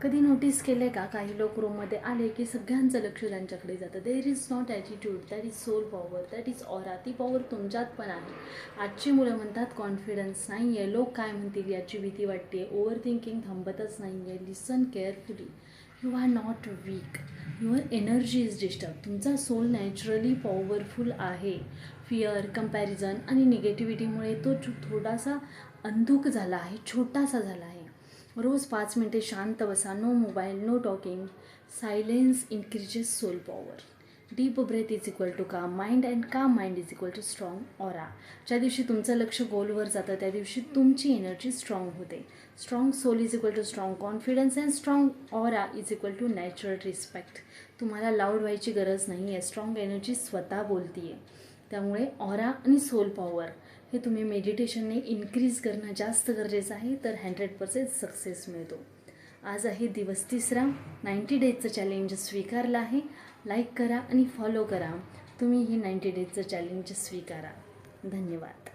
कधी नोटीस केलं आहे का, काही लोक रूममध्ये आले की सगळ्यांचं लक्ष त्यांच्याकडे जातं. There is not attitude, that is soul power, that is aura. ती पॉवर तुमच्यात पण आहे. आजची मुलं म्हणतात कॉन्फिडन्स नाही आहे, लोक काय म्हणतील याची भीती वाटते, ओव्हर थिंकिंग थांबतच नाही आहे. Listen carefully, you are not weak, your energy is disturb. तुमचा सोल नॅचरली पॉवरफुल आहे. फिअर, कंपॅरिझन आणि निगेटिव्हिटीमुळे तो थोडासा अंधुक झाला आहे, छोटासा झाला आहे. रोज 5 मिनिटे शांत बसा. No mobile, no talking. Silence increases soul power. Deep breath is equal to calm mind and calm mind is equal to strong aura. ज्या दिवशी तुमचं लक्ष गोलवर जातं त्या दिवशी तुमची एनर्जी स्ट्रॉंग होते. Strong soul is equal to strong confidence and strong aura is equal to natural respect. तुम्हाला लाऊड व्हायची गरज नाही आहे. स्ट्रॉंग एनर्जी स्वतः बोलती आहे. त्यामुळे ऑरा आणि सोल पॉवर हे तुम्ही मेडिटेशनने इन्क्रीज करणं जास्त गरजेचं आहे, तर 100% सक्सेस मिळतो. आज आहे दिवस 3रा. 90 डेजचं चॅलेंज स्वीकारलं आहे. लाईक करा आणि फॉलो करा. तुम्ही ही 90 डेजचं चॅलेंज स्वीकारा. धन्यवाद.